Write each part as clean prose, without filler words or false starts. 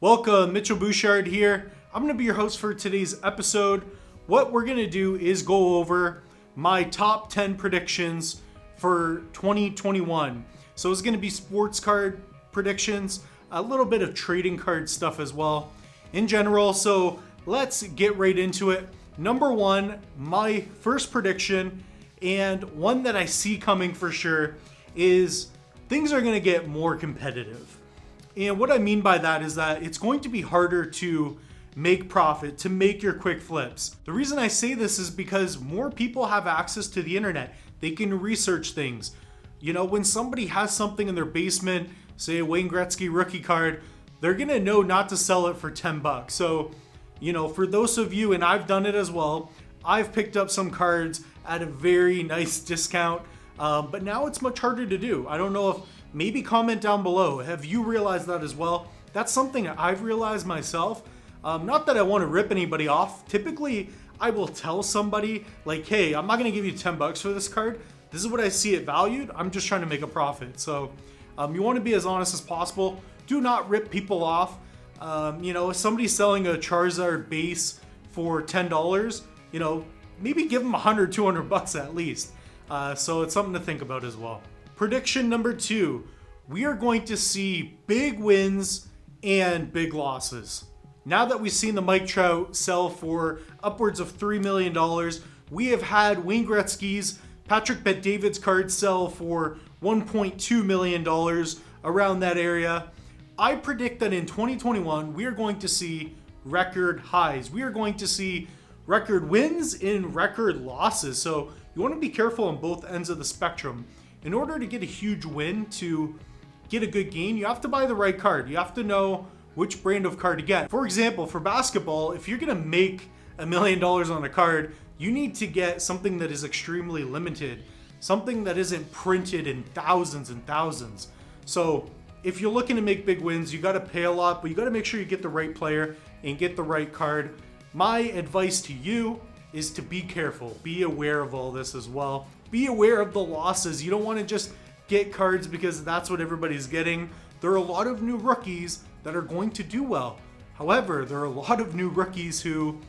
Welcome, Mitchell Bouchard here. I'm going to be your host for today's episode. What we're going to do is go over my top 10 predictions for 2021. So it's going to be sports card predictions, a little bit of trading card stuff as well in general. So let's get right into it. Number one, my first prediction, and one that I see coming for sure, is things are going to get more competitive. And what I mean by that is that it's going to be harder to make profit, to make your quick flips. The reason I say this is because more people have access to the internet. They can research things. You know, when somebody has something in their basement, say a Wayne Gretzky rookie card, they're going to know not to sell it for $10. So, you know, for those of you, and I've done it as well, I've picked up some cards at a very nice discount, but now it's much harder to do. I don't know if, maybe comment down below. Have you realized that as well? That's something I've realized myself. Not that I want to rip anybody off. Typically, I will tell somebody like, hey, I'm not going to give you $10 for this card. This is what I see it valued. I'm just trying to make a profit. So you want to be as honest as possible. Do not rip people off. You know, if somebody's selling a Charizard base for $10, you know, maybe give them $100, $200 at least. So it's something to think about as well. Prediction number two, we are going to see big wins and big losses. Now that we've seen the Mike Trout sell for upwards of $3 million, we have had Wayne Gretzky's Patrick Bet-David's card sell for $1.2 million, around that area. I predict that in 2021, we are going to see record highs. We are going to see record wins and record losses. So you want to be careful on both ends of the spectrum. In order to get a huge win, to get a good gain, you have to buy the right card. You have to know which brand of card to get. For example, for basketball, if you're going to make $1 million on a card, you need to get something that is extremely limited, something that isn't printed in thousands and thousands. So if you're looking to make big wins, you got to pay a lot, but you got to make sure you get the right player and get the right card. My advice to you is to be careful. Be aware of all this as well. Be aware of the losses. You don't want to just get cards because that's what everybody's getting. There are a lot of new rookies that are going to do well. However, there are a lot of new rookies who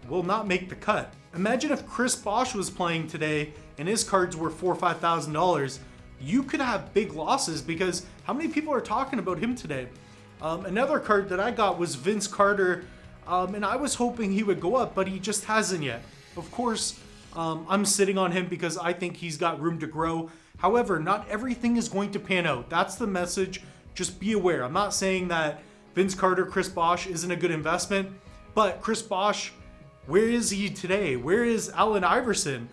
will not make the cut. Imagine if Chris Bosh was playing today and his cards were $4,000 or $5,000. You could have big losses because how many people are talking about him today? Another card that I got was Vince Carter, and I was hoping he would go up, but he just hasn't yet. Of course, I'm sitting on him because I think he's got room to grow. However, not everything is going to pan out. That's the message. Just be aware. I'm not saying that Vince Carter, Chris Bosh isn't a good investment, but Chris Bosh, where is he today? Where is Allen Iverson?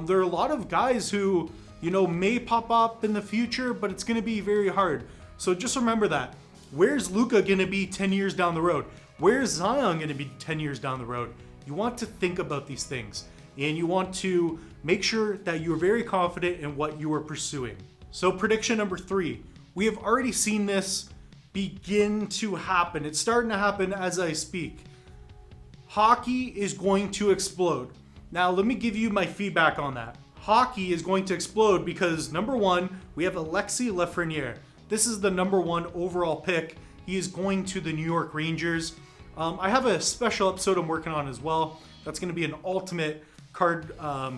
There are a lot of guys who, you know, may pop up in the future, but it's going to be very hard. So just remember that. Where's Luka going to be 10 years down the road? Where's Zion going to be 10 years down the road? You want to think about these things, and you want to make sure that you're very confident in what you are pursuing. So prediction number three, we have already seen this begin to happen. It's starting to happen as I speak. Hockey is going to explode. Now, let me give you my feedback on that. Hockey is going to explode because number one, we have Alexis Lafreniere. This is the number one overall pick. He is going to the New York Rangers. I have a special episode I'm working on as well. That's going to be an ultimate card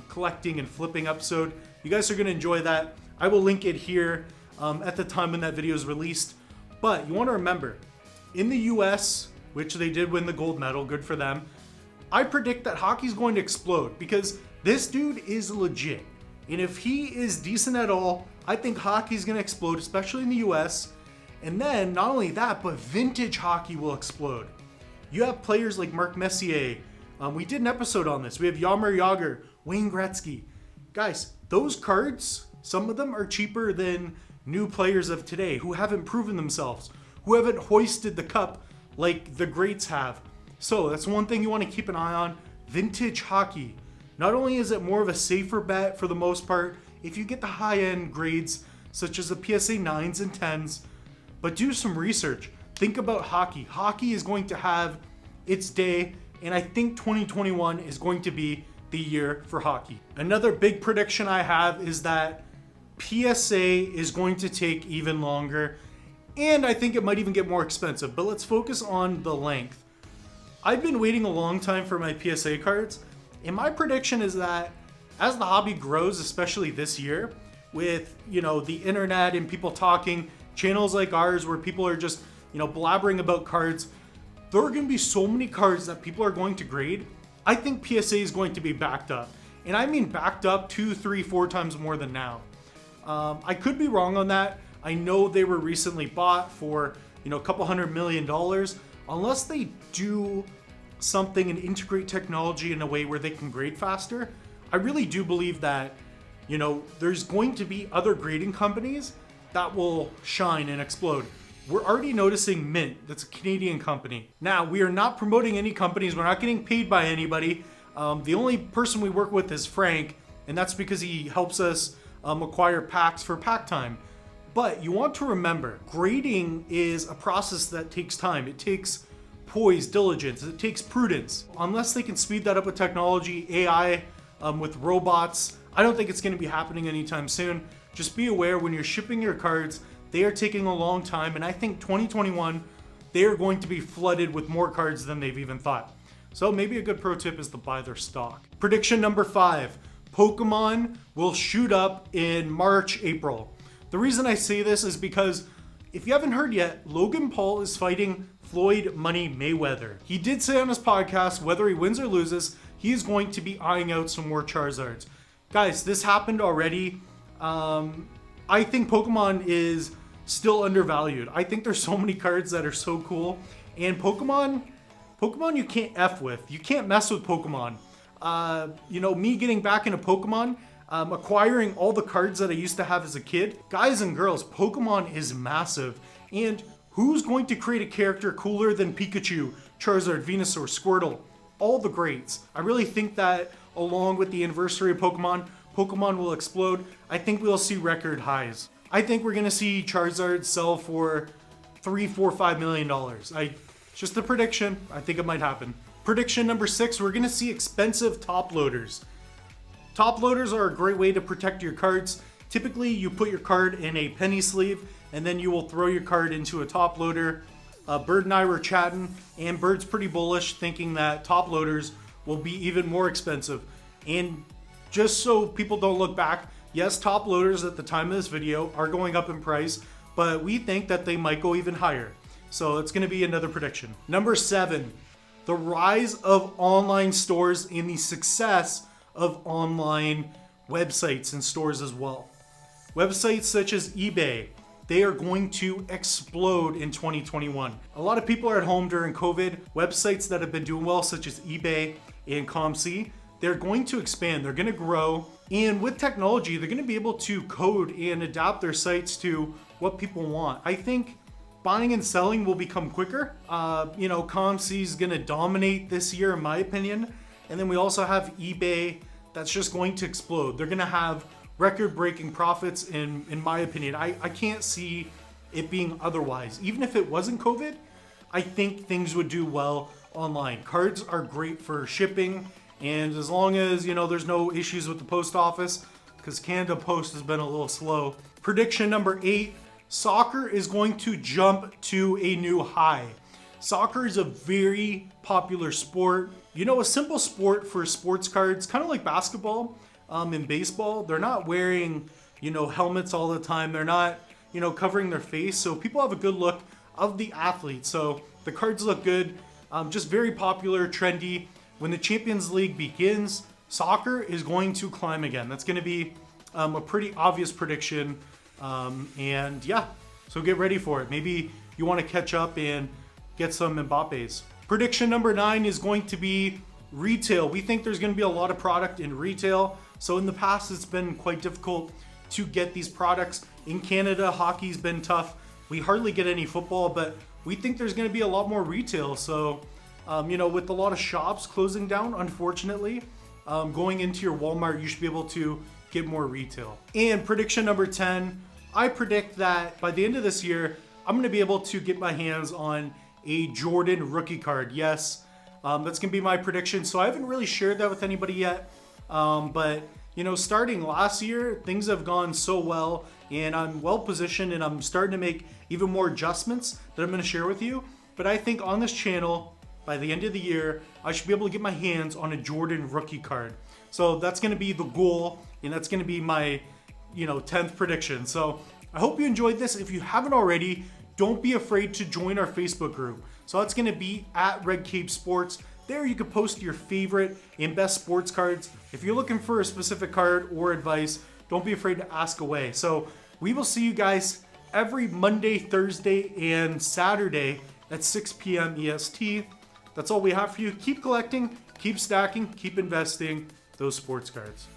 collecting and flipping episode. You guys are going to enjoy that. I will link it here at the time when that video is released. But you want to remember, in the US, which they did win the gold medal, good for them, I predict that hockey's going to explode because this dude is legit. And if he is decent at all, I think hockey's going to explode, especially in the US. And then, not only that, but vintage hockey will explode. You have players like Mark Messier. We did an episode on this. We have Jaromir Jagr, Wayne Gretzky. Guys, those cards, some of them are cheaper than new players of today who haven't proven themselves, who haven't hoisted the cup like the greats have. So that's one thing you want to keep an eye on. Vintage hockey. Not only is it more of a safer bet for the most part, if you get the high-end grades such as the PSA 9s and 10s, but do some research. Think about hockey. Hockey is going to have its day, and I think 2021 is going to be the year for hockey. Another big prediction I have is that PSA is going to take even longer, And I think it might even get more expensive, but let's focus on the length. I've been waiting a long time for my PSA cards, and my prediction is that as the hobby grows, especially this year, with, the internet and people talking, channels like ours where people are just, blabbering about cards, there are going to be so many cards that people are going to grade. I think PSA is going to be backed up. And I mean backed up 2, 3, 4 times more than now. I could be wrong on that. I know they were recently bought for, a couple $100 million. Unless they do something and integrate technology in a way where they can grade faster, I really do believe that, there's going to be other grading companies that will shine and explode. We're already noticing Mint, that's a Canadian company. Now, we are not promoting any companies. We're not getting paid by anybody. The only person we work with is Frank, and that's because he helps us acquire packs for pack time. But you want to remember, grading is a process that takes time. It takes poise, diligence, it takes prudence. Unless they can speed that up with technology, AI, with robots, I don't think it's going to be happening anytime soon. Just be aware when you're shipping your cards, they are taking a long time, and I think 2021, they are going to be flooded with more cards than they've even thought. So maybe a good pro tip is to buy their stock. Prediction number 5, Pokemon will shoot up in March, April. The reason I say this is because if you haven't heard yet, Logan Paul is fighting Floyd Money Mayweather. He did say on his podcast, whether he wins or loses, he is going to be eyeing out some more Charizards. Guys, this happened already. I think Pokemon is still undervalued. I think there's so many cards that are so cool. And Pokemon you can't F with. You can't mess with Pokemon. Me getting back into Pokemon, acquiring all the cards that I used to have as a kid. Guys and girls, Pokemon is massive. And who's going to create a character cooler than Pikachu, Charizard, Venusaur, Squirtle? All the greats. I really think that along with the anniversary of Pokemon will explode. I think we'll see record highs. I think we're gonna see Charizard sell for $3, $4, $5 million. It's just a prediction. I think it might happen. Prediction number 6, we're gonna see expensive top loaders. Top loaders are a great way to protect your cards. Typically, you put your card in a penny sleeve, and then you will throw your card into a top loader. Bird and I were chatting, and Bird's pretty bullish, thinking that top loaders will be even more expensive. And just so people don't look back, yes, top loaders at the time of this video are going up in price, but we think that they might go even higher. So it's going to be another prediction. Number 7, the rise of online stores and the success of online websites and stores as well. Websites such as eBay, they are going to explode in 2021. A lot of people are at home during COVID. Websites that have been doing well, such as eBay and ComC, they're going to expand, they're going to grow. And with technology, they're going to be able to code and adapt their sites to what people want. I think buying and selling will become quicker. ComC is going to dominate this year, in my opinion. And then we also have eBay that's just going to explode. They're going to have record-breaking profits, in my opinion. I can't see it being otherwise. Even if it wasn't COVID, I think things would do well online. Cards are great for shipping, and as long as, there's no issues with the post office, because Canada Post has been a little slow. Prediction number 8, soccer is going to jump to a new high. Soccer is a very popular sport. A simple sport for sports cards, kind of like basketball. In baseball, they're not wearing, helmets all the time. They're not, covering their face. So people have a good look of the athlete. So the cards look good, just very popular, trendy. When the Champions League begins, soccer is going to climb again. That's going to be a pretty obvious prediction. And yeah, so get ready for it. Maybe you want to catch up and get some Mbappes. Prediction number 9 is going to be retail. We think there's going to be a lot of product in retail. So in the past, it's been quite difficult to get these products. In Canada, hockey's been tough. We hardly get any football, but we think there's going to be a lot more retail. So, with a lot of shops closing down, unfortunately, going into your Walmart, you should be able to get more retail. And prediction number 10, I predict that by the end of this year, I'm going to be able to get my hands on a Jordan rookie card. Yes, that's going to be my prediction. So I haven't really shared that with anybody yet. But, you know, starting last year, things have gone so well, and I'm well positioned, and I'm starting to make even more adjustments that I'm going to share with you. But I think on this channel, by the end of the year, I should be able to get my hands on a Jordan rookie card. So that's going to be the goal, and that's going to be my, 10th prediction. So I hope you enjoyed this. If you haven't already, don't be afraid to join our Facebook group. So that's going to be at Red Cape Sports. There you can post your favorite and best sports cards. If you're looking for a specific card or advice, don't be afraid to ask away. So we will see you guys every Monday, Thursday, and Saturday at 6 p.m. EST. That's all we have for you. Keep collecting, keep stacking, keep investing those sports cards.